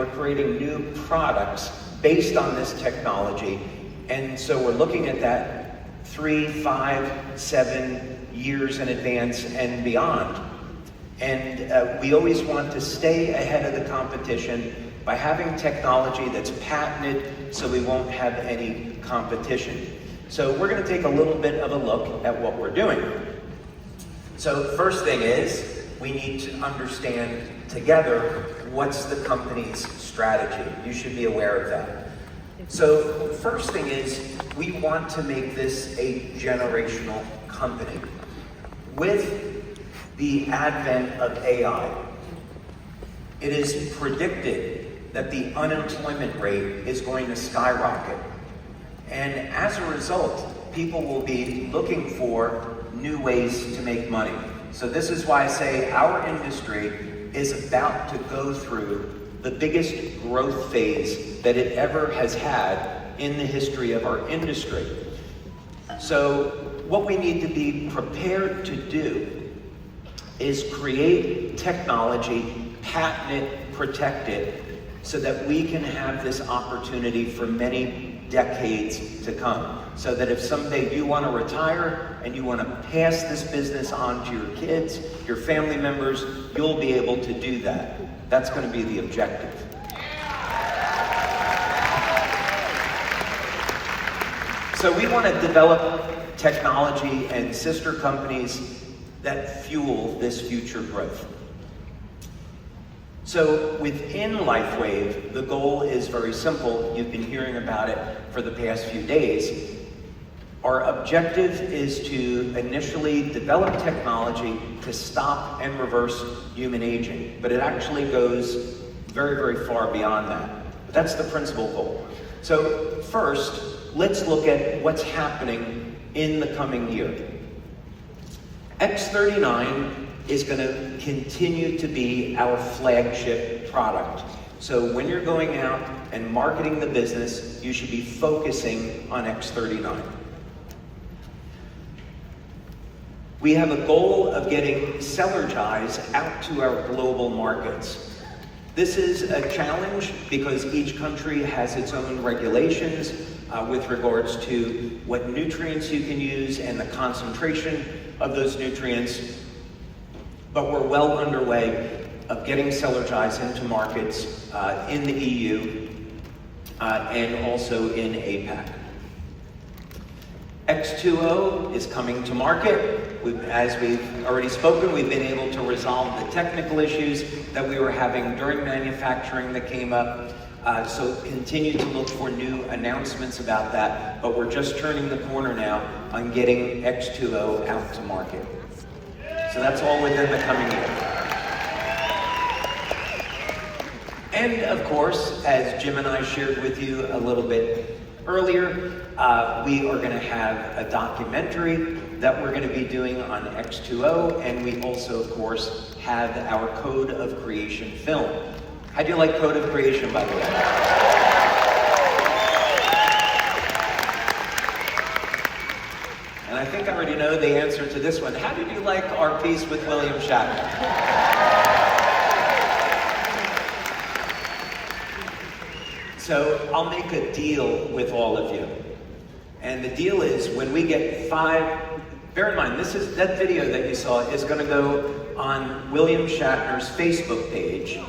We're creating new products based on this technology, and so we're looking at that 3, 5, 7 years in advance and beyond. And we always want to stay ahead of the competition by having technology that's patented so we won't have any competition. So we're going to take a little bit of a look at what we're doing. So first thing is, we need to understand together what's the company's strategy. You should be aware of that. So first thing is, we want to make this a generational company. With the advent of AI, it is predicted that the unemployment rate is going to skyrocket. And as a result, people will be looking for new ways to make money. So this is why I say our industry is about to go through the biggest growth phase that it ever has had in the history of our industry. So what we need to be prepared to do is create technology, patent it, protect it, so that we can have this opportunity for many decades to come. So that if someday you want to retire and you want to pass this business on to your kids, your family members, you'll be able to do that. That's going to be the objective. So we want to develop technology and sister companies that fuel this future growth. So within Lifewave, the goal is very simple. You've been hearing about it for the past few days. Our objective is to initially develop technology to stop and reverse human aging, but it actually goes very, very far beyond that. But that's the principal goal. So first, let's look at what's happening in the coming year. X39 is going to continue to be our flagship product. So when you're going out and marketing the business, you should be focusing on X39. We have a goal of getting Cellergize out to our global markets. This is a challenge because each country has its own regulations with regards to what nutrients you can use and the concentration of those nutrients. But we're well underway of getting Cellergize into markets in the EU and also in APAC. X2O is coming to market. As we've already spoken, we've been able to resolve the technical issues that we were having during manufacturing that came up. So continue to look for new announcements about that, but we're just turning the corner now on getting X2O out to market. So that's all within the coming year. And of course, as Jim and I shared with you a little bit earlier, we are going to have a documentary that we're going to be doing on X2O, and we also, of course, have our Code of Creation film. How do you like Code of Creation, by the way? And I think I already know the answer to this one. How did you like our piece with William Shatner? So I'll make a deal with all of you. And the deal is when we get 5, bear in mind, that video that you saw is going to go on William Shatner's Facebook page,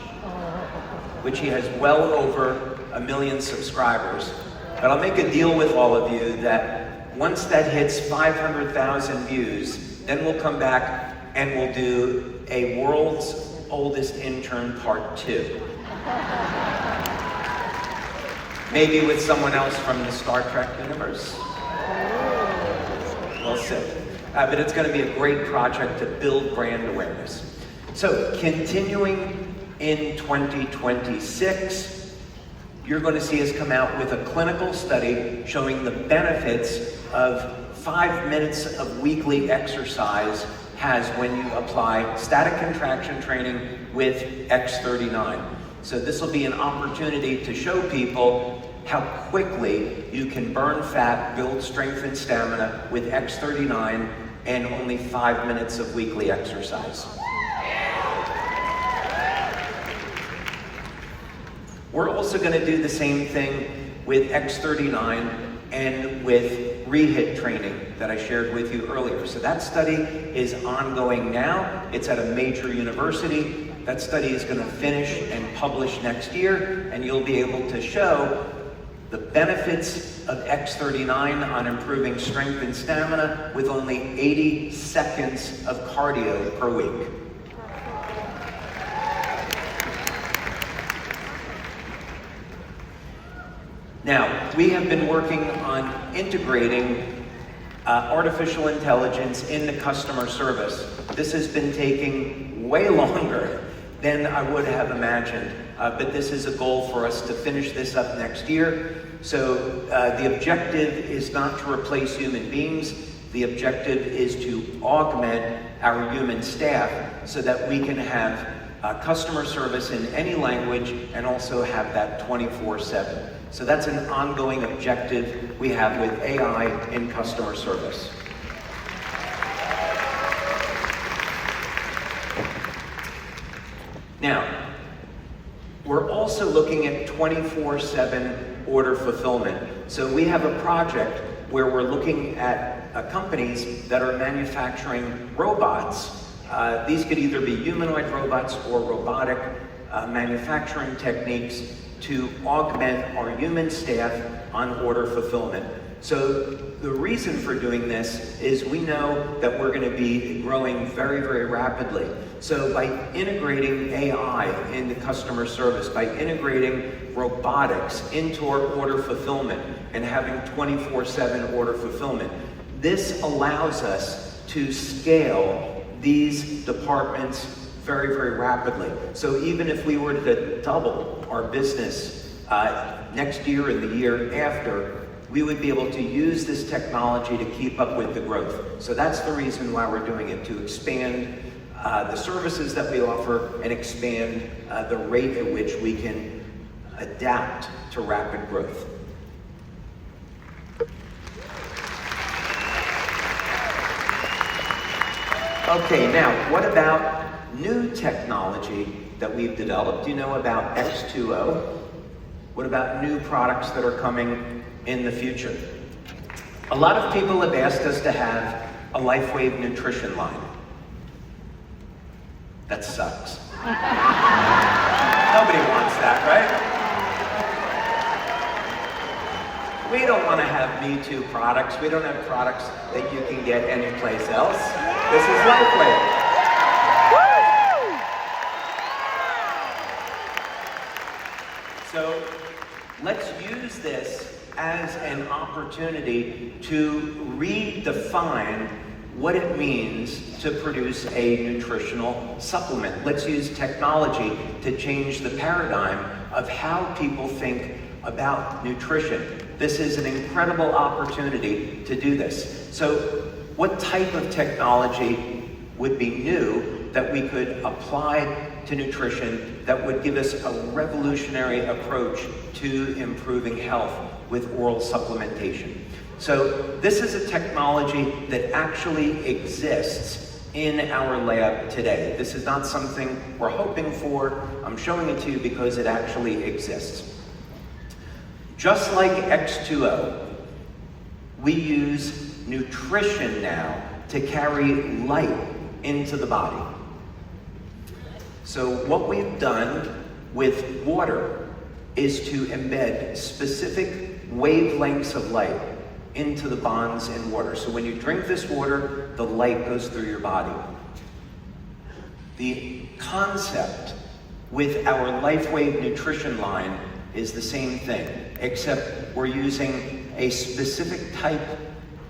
which he has well over 1 million subscribers. But I'll make a deal with all of you that once that hits 500,000 views, then we'll come back and we'll do a World's Oldest Intern Part 2. Maybe with someone else from the Star Trek universe. We'll see. But it's going to be a great project to build brand awareness. So continuing in 2026, you're going to see us come out with a clinical study showing the benefits of 5 minutes of weekly exercise has when you apply static contraction training with X39. So this will be an opportunity to show people how quickly you can burn fat, build strength and stamina with X39 and only 5 minutes of weekly exercise. We're also going to do the same thing with X39 and with rehit training that I shared with you earlier. So that study is ongoing now. It's at a major university. That study is going to finish and publish next year, and you'll be able to show the benefits of X39 on improving strength and stamina with only 80 seconds of cardio per week. Now, we have been working on integrating artificial intelligence into customer service. This has been taking way longer than I would have imagined, but this is a goal for us to finish this up next year. So the objective is not to replace human beings. The objective is to augment our human staff so that we can have customer service in any language and also have that 24/7. So that's an ongoing objective we have with AI in customer service. Now, we're also looking at 24/7 order fulfillment. So we have a project where we're looking at companies that are manufacturing robots. These could either be humanoid robots or robotic manufacturing techniques to augment our human staff on order fulfillment. So the reason for doing this is we know that we're going to be growing very, very rapidly. So by integrating AI into customer service, by integrating robotics into our order fulfillment and having 24/7 order fulfillment, this allows us to scale these departments very, very rapidly. So even if we were to double our business next year and the year after, we would be able to use this technology to keep up with the growth. So that's the reason why we're doing it, to expand the services that we offer and expand the rate at which we can adapt to rapid growth. Okay, now what about new technology that we've developed? You know about X2O. What about new products that are coming in the future? A lot of people have asked us to have a Lifewave nutrition line. That sucks. Nobody wants that, right? We don't want to have Me Too products. We don't have products that you can get anyplace else. This is Lifewave. So let's use this as an opportunity to redefine what it means to produce a nutritional supplement. Let's use technology to change the paradigm of how people think about nutrition. This is an incredible opportunity to do this. So what type of technology would be new that we could apply to nutrition that would give us a revolutionary approach to improving health with oral supplementation? So this is a technology that actually exists in our lab today. This is not something we're hoping for. I'm showing it to you because it actually exists. Just like X2O, we use nutrition now to carry light into the body. So what we've done with water is to embed specific wavelengths of light into the bonds in water. So when you drink this water, the light goes through your body. The concept with our Lifewave nutrition line is the same thing, except we're using a specific type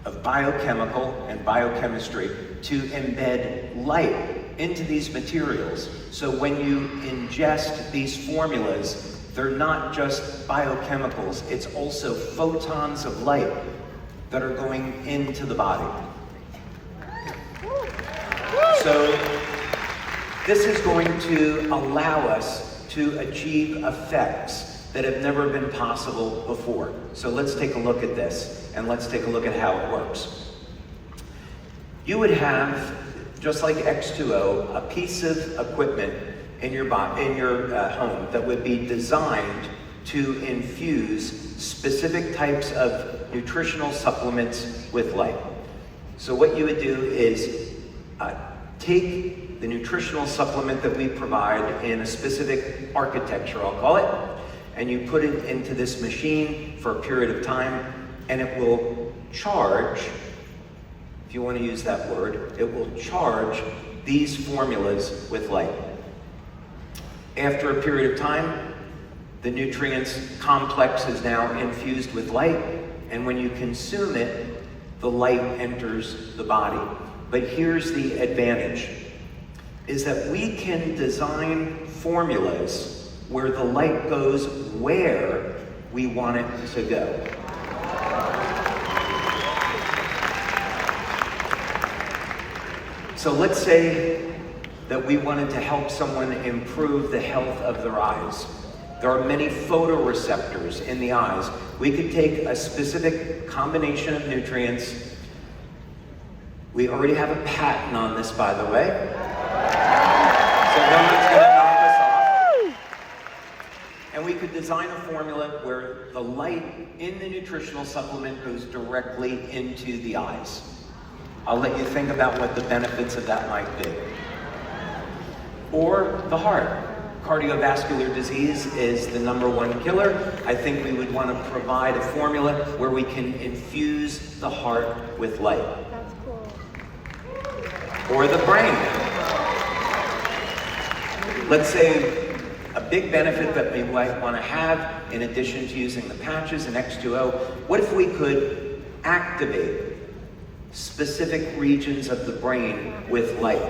of biochemical and biochemistry to embed light into these materials. So when you ingest these formulas, they're not just biochemicals, it's also photons of light that are going into the body. So this is going to allow us to achieve effects that have never been possible before. So let's take a look at this, and let's take a look at how it works. You would have, just like X2O, a piece of equipment in your home that would be designed to infuse specific types of nutritional supplements with light. So what you would do is take the nutritional supplement that we provide in a specific architecture, I'll call it, and you put it into this machine for a period of time, and it will charge, if you want to use that word, it will charge these formulas with light. After a period of time, the nutrients complex is now infused with light, and when you consume it, the light enters the body. But here's the advantage, is that we can design formulas where the light goes where we want it to go. So let's say that we wanted to help someone improve the health of their eyes. There are many photoreceptors in the eyes. We could take a specific combination of nutrients. We already have a patent on this, by the way. So no one's going to knock us off. And we could design a formula where the light in the nutritional supplement goes directly into the eyes. I'll let you think about what the benefits of that might be. Or the heart. Cardiovascular disease is the #1 killer. I think we would want to provide a formula where we can infuse the heart with light. That's cool. Or the brain. Let's say a big benefit that we might want to have, in addition to using the patches and X2O, what if we could activate specific regions of the brain with light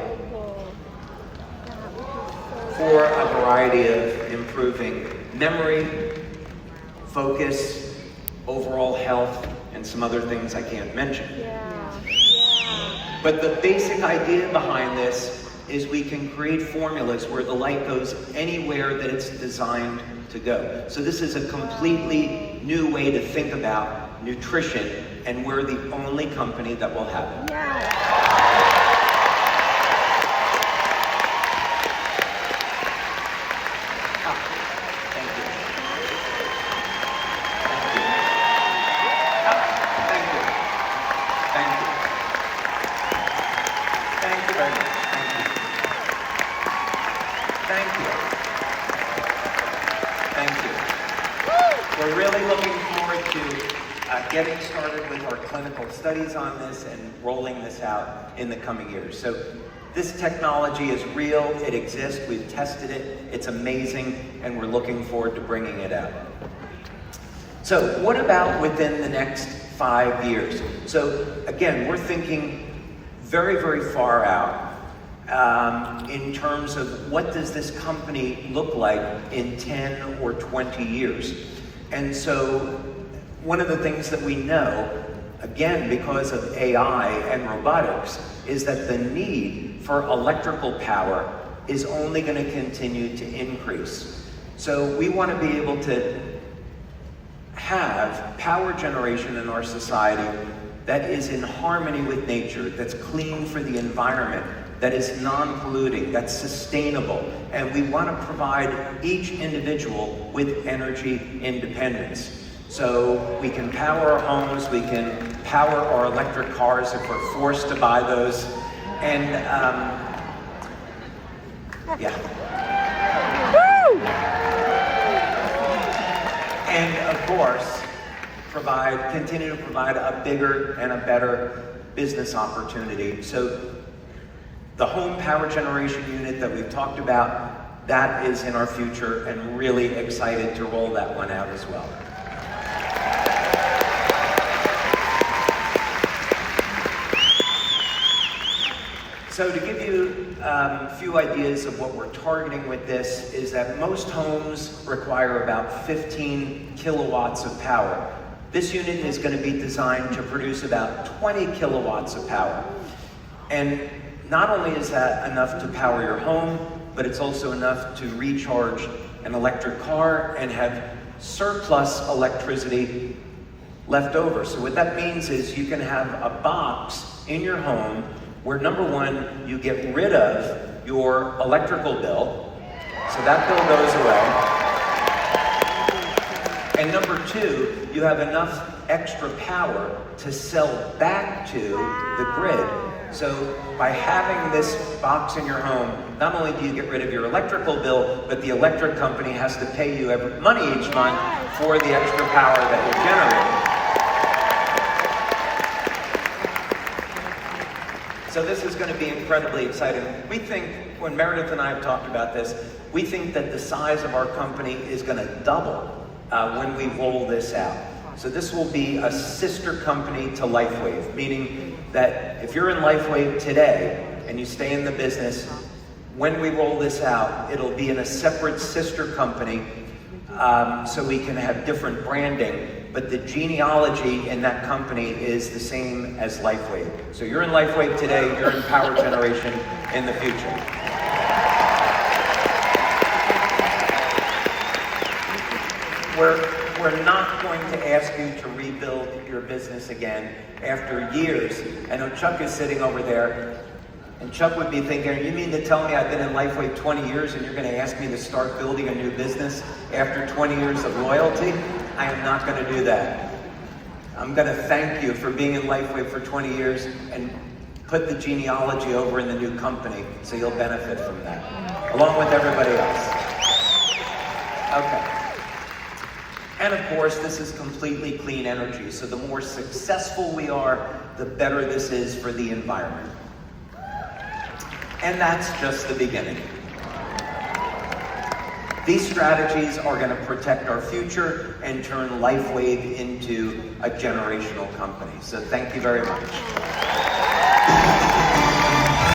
for a variety of improving memory, focus, overall health, and some other things I can't mention. But the basic idea behind this is we can create formulas where the light goes anywhere that it's designed to go. So this is a completely new way to think about nutrition, and we're the only company that will have it. We're really looking forward to getting started with our clinical studies on this and rolling this out in the coming years. So this technology is real, it exists, we've tested it, it's amazing, and we're looking forward to bringing it out. So what about within the next 5 years? So again, we're thinking very, very far out in terms of what does this company look like in 10 or 20 years. And so one of the things that we know, again, because of AI and robotics, is that the need for electrical power is only going to continue to increase. So we want to be able to have power generation in our society that is in harmony with nature, that's clean for the environment, that is non-polluting, that's sustainable. And we want to provide each individual with energy independence. So we can power our homes, we can power our electric cars if we're forced to buy those. And yeah. And of course, continue to provide a bigger and a better business opportunity. So the home power generation unit that we've talked about, that is in our future, and really excited to roll that one out as well. So to give you a few ideas of what we're targeting with this is that most homes require about 15 kilowatts of power. This unit is going to be designed to produce about 20 kilowatts of power. And not only is that enough to power your home, but it's also enough to recharge an electric car and have surplus electricity left over. So what that means is you can have a box in your home where, number one, you get rid of your electrical bill, So that bill goes away. And number two, you have enough extra power to sell back to the grid. So by having this box in your home, not only do you get rid of your electrical bill, but the electric company has to pay you money each month for the extra power that you're generating. So this is going to be incredibly exciting. We think, when Meredith and I have talked about this, we think that the size of our company is going to double when we roll this out. So this will be a sister company to Lifewave, meaning that if you're in Lifewave today and you stay in the business, when we roll this out, it'll be in a separate sister company, so we can have different branding, but the genealogy in that company is the same as Lifewave. So you're in Lifewave today, you're in power generation in the future. We're not going to ask you to rebuild your business again after years. I know Chuck is sitting over there, and Chuck would be thinking, you mean to tell me I've been in Lifewave 20 years and you're going to ask me to start building a new business after 20 years of loyalty? I am not going to do that. I'm going to thank you for being in Lifewave for 20 years and put the genealogy over in the new company so you'll benefit from that, along with everybody else. Okay. And of course, this is completely clean energy, so the more successful we are, the better this is for the environment. And that's just the beginning. These strategies are going to protect our future and turn Lifewave into a generational company. So thank you very much.